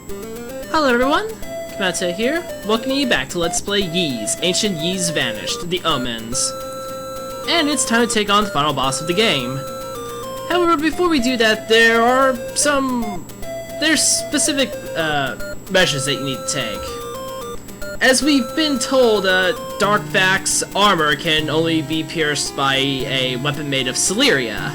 Hello everyone, Kamata here, welcoming you back to Let's Play Ys, Ancient Ys Vanished, the Omens. And it's time to take on the final boss of the game. However, before we do that, there's specific measures that you need to take. As we've been told, Darkvax's armor can only be pierced by a weapon made of Celeria.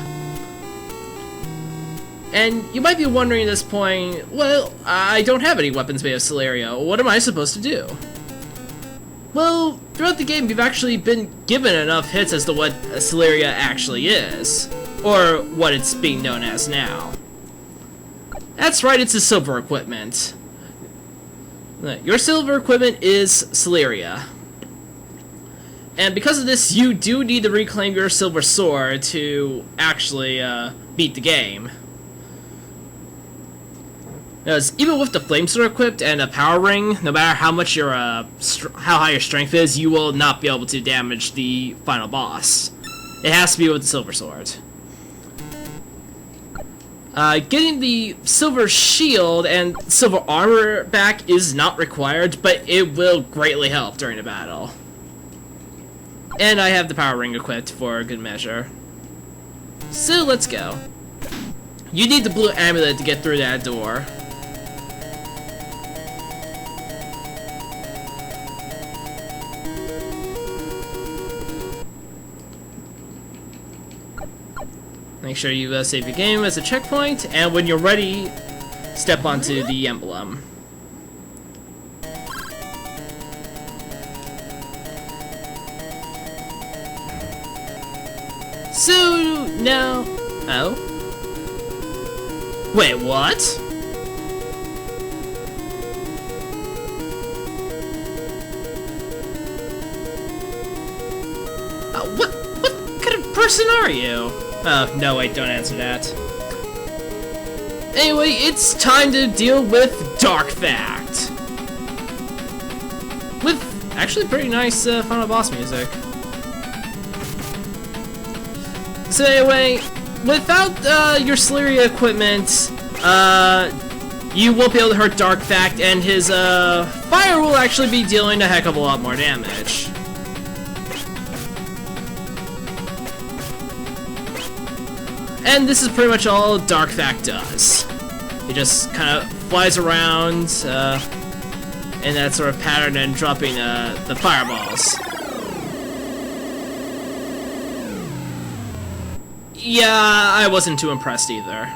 And you might be wondering at this point, well, I don't have any weapons made of Celeria, what am I supposed to do? Well, throughout the game you've actually been given enough hits as to what Celeria actually is, or what it's being known as now. That's right, it's a silver equipment. Your silver equipment is Celeria. And because of this, you do need to reclaim your silver sword to actually beat the game. Because even with the flame sword equipped and a power ring, no matter how much your how high your strength is, you will not be able to damage the final boss. It has to be with the silver sword. Getting the silver shield and silver armor back is not required, but it will greatly help during the battle. And I have the power ring equipped for good measure. So let's go. You need the blue amulet to get through that door. Make sure you save your game as a checkpoint, and when you're ready, step onto the emblem. So, now... Oh? Wait, what? What kind of person are you? Oh, no, wait, don't answer that. Anyway, it's time to deal with Darkvax. With actually pretty nice final boss music. So anyway, without your Celeria equipment, you won't be able to hurt Darkvax, and his fire will actually be dealing a heck of a lot more damage. And this is pretty much all Darkvax does. He just kind of flies around in that sort of pattern and dropping the fireballs. Yeah, I wasn't too impressed either.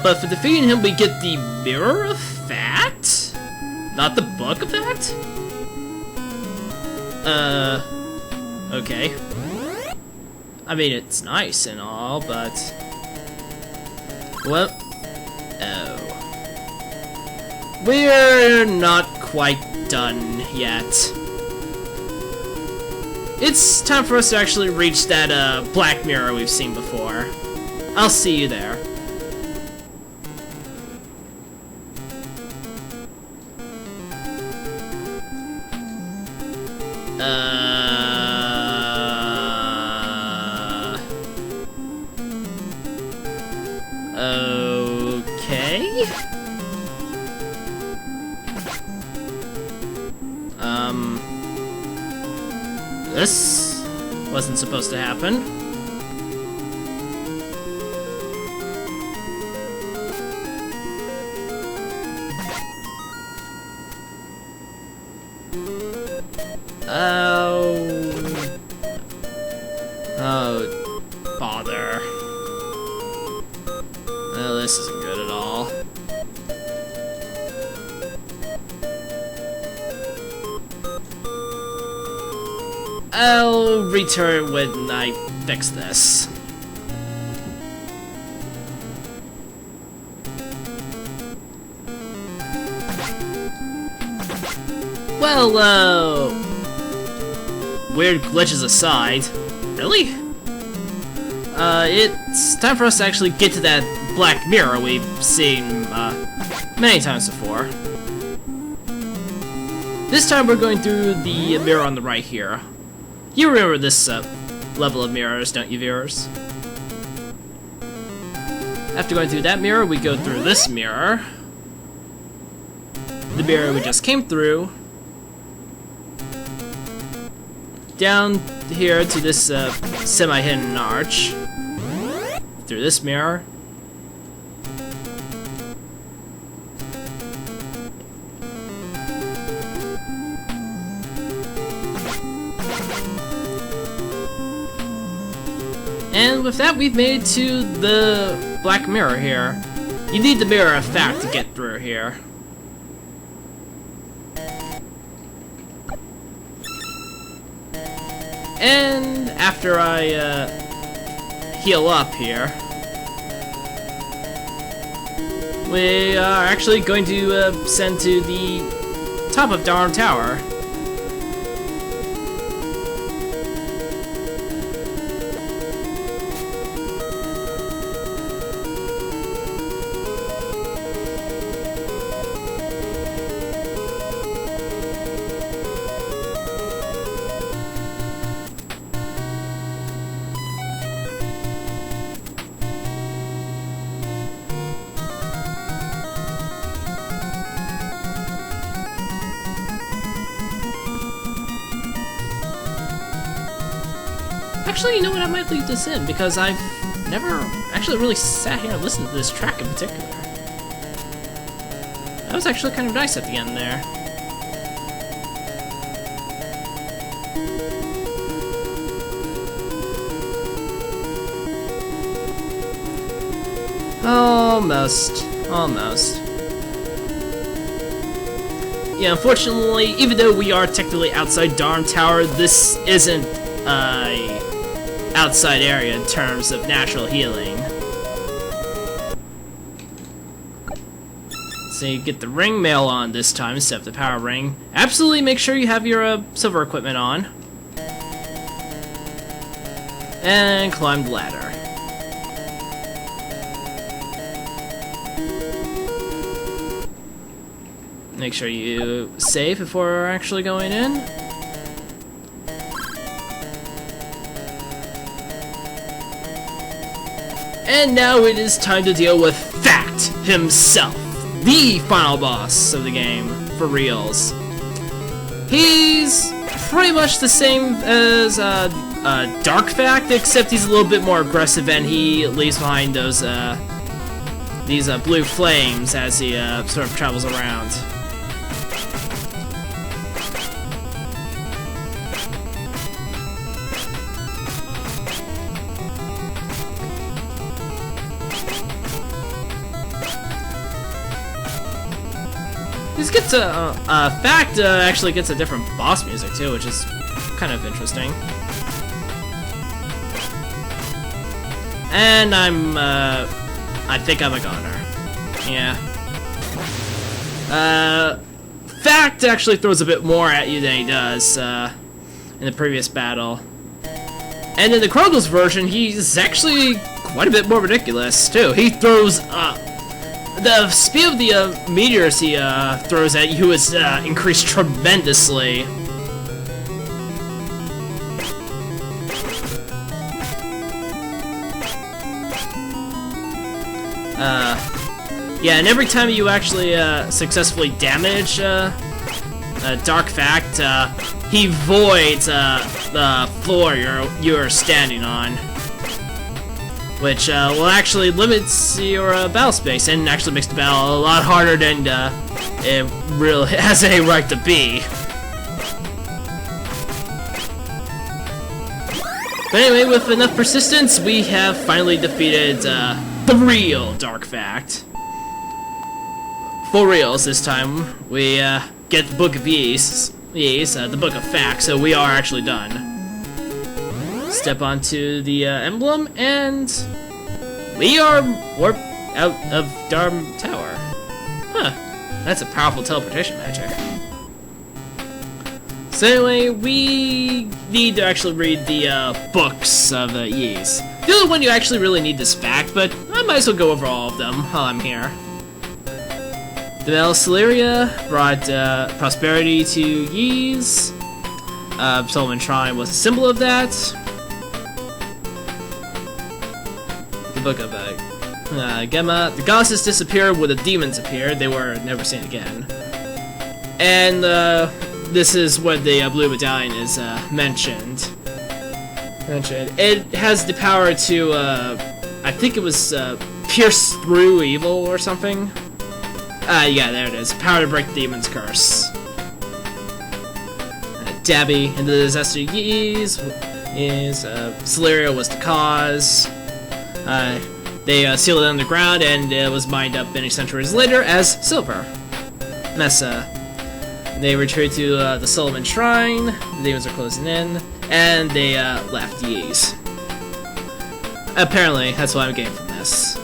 But for defeating him, we get the Mirror of Fact? Not the Book of Fact? Okay. I mean, it's nice and all, but... Well... Oh. We're not quite done yet. It's time for us to actually reach that, black mirror we've seen before. I'll see you there. Okay. This wasn't supposed to happen. Oh, bother. Well, this isn't good at all. I'll return when I fix this. Well, weird glitches aside, really? It's time for us to actually get to that black mirror we've seen, many times before. This time we're going through the mirror on the right here. You remember this, level of mirrors, don't you, viewers? After going through that mirror, we go through this mirror. The mirror we just came through. Down here to this semi-hidden arch. Through this mirror. And with that, we've made it to the black mirror here. You need the mirror of fact to get through here. And after I heal up here, we are actually going to send to the top of Darm Tower. Actually, you know what? I might leave this in because I've never actually really sat here and listened to this track in particular. That was actually kind of nice at the end there. Almost. Almost. Yeah, unfortunately, even though we are technically outside Darm Tower, this isn't a outside area in terms of natural healing. So you get the ring mail on this time instead of the power ring. Absolutely make sure you have your silver equipment on. And climb the ladder. Make sure you save before actually going in. And now it is time to deal with Fact himself, the final boss of the game, for reals. He's pretty much the same as Dark Fact, except he's a little bit more aggressive and he leaves behind those these blue flames as he sort of travels around. This gets Fact actually gets a different boss music too, which is kind of interesting. And I think I'm a goner. Yeah. Fact actually throws a bit more at you than he does in the previous battle. And in the Chronicles version, he's actually quite a bit more ridiculous too. He throws the speed of the meteors he throws at you is increased tremendously. Yeah, and every time you actually successfully damage Dark Fact, he voids the floor you're standing on. Which will actually limit your battle space and actually makes the battle a lot harder than it really has any right to be. But anyway, with enough persistence, we have finally defeated the real Dark Fact. For reals this time, we get the Book of Yeast, the Book of Facts, so we are actually done. Step onto the emblem, and we are warped out of Darm Tower. Huh. That's a powerful teleportation magic. So anyway, we need to actually read the books of Yeast. The only one you actually really need this fact, but I might as well go over all of them while I'm here. The Bell Celeria brought prosperity to Yeast. Solomon Shrine was a symbol of that. The Book of Gemma, the goddesses disappeared when the demons appeared. They were never seen again. And this is when the blue medallion is mentioned. It has the power to, I think it was pierce through evil or something. Yeah, there it is. Power to break the demon's curse. Dabby into the disaster is Celeria was the cause. They sealed it underground, and it was mined up many centuries later as silver. Mesa. They retreat to the Solomon Shrine. The demons are closing in, and they left Ys. Apparently, that's what I'm getting from this.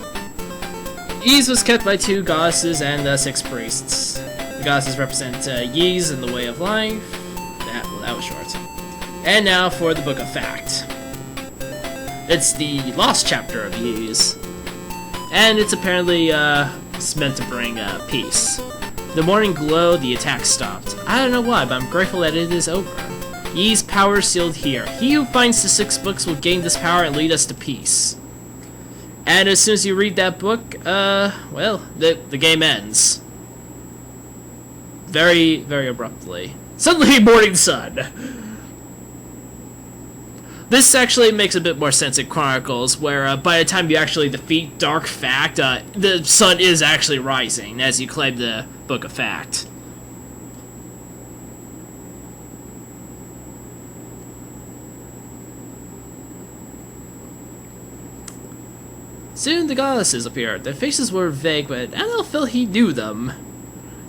Ys was kept by 2 goddesses and 6 priests. The goddesses represent Ys in the way of life. That was short. And now for the Book of Fact. It's the lost chapter of Ys. And it's apparently it's meant to bring peace. The morning glow, the attack stopped. I don't know why, but I'm grateful that it is over. Ys' power sealed here. He who finds the 6 books will gain this power and lead us to peace. And as soon as you read that book, well, the game ends. Very, very abruptly. Suddenly, morning sun! This actually makes a bit more sense in Chronicles, where by the time you actually defeat Dark Fact, the sun is actually rising as you claim the Book of Fact. Soon the goddesses appeared. Their faces were vague, but Adol felt he knew them.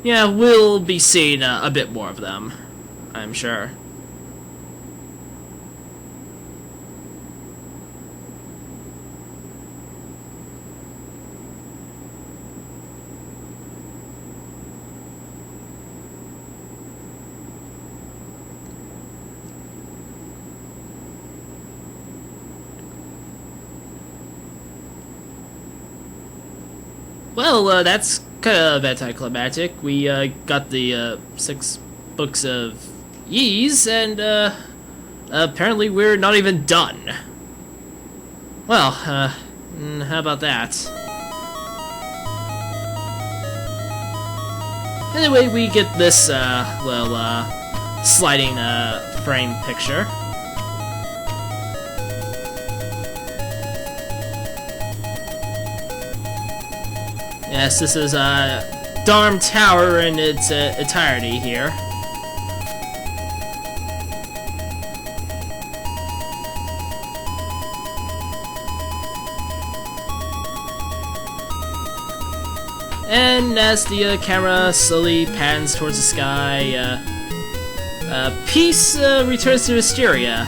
Yeah, we'll be seeing a bit more of them, I'm sure. Well, that's kind of anticlimactic. We got the 6 books of Ys, and apparently we're not even done. Well, how about that? Anyway, we get this little sliding frame picture. Yes, this is Darm Tower in its entirety here. And as the camera slowly pans towards the sky, peace returns to Hysteria.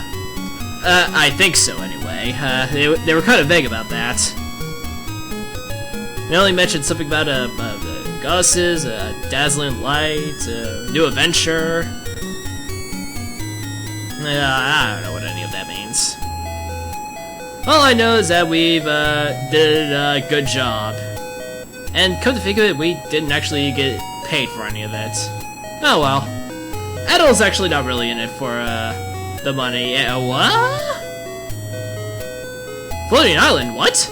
I think so, anyway. They were kind of vague about that. They only mentioned something about goddesses, dazzling light, new adventure. I don't know what any of that means. All I know is that we've did a good job. And come to think of it, we didn't actually get paid for any of it. Oh well. Adol's actually not really in it for the money. What? Floating Island, what?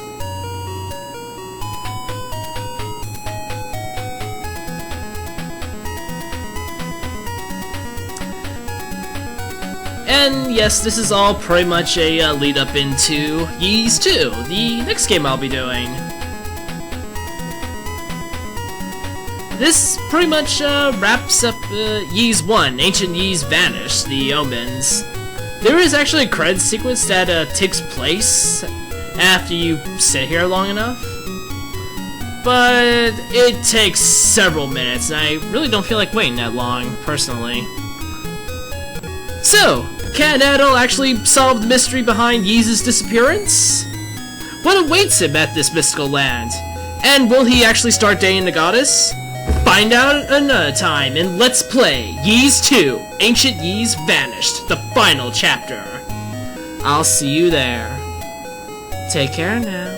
And yes, this is all pretty much a lead up into Ys 2, the next game I'll be doing. This pretty much wraps up Ys 1, Ancient Ys Vanished, the Omens. There is actually a credits sequence that takes place after you sit here long enough. But it takes several minutes, and I really don't feel like waiting that long, personally. So, can Adol actually solve the mystery behind Ys' disappearance? What awaits him at this mystical land? And will he actually start dating the goddess? Find out another time in Let's Play Ys 2, Ancient Ys Vanished, the final chapter. I'll see you there. Take care now.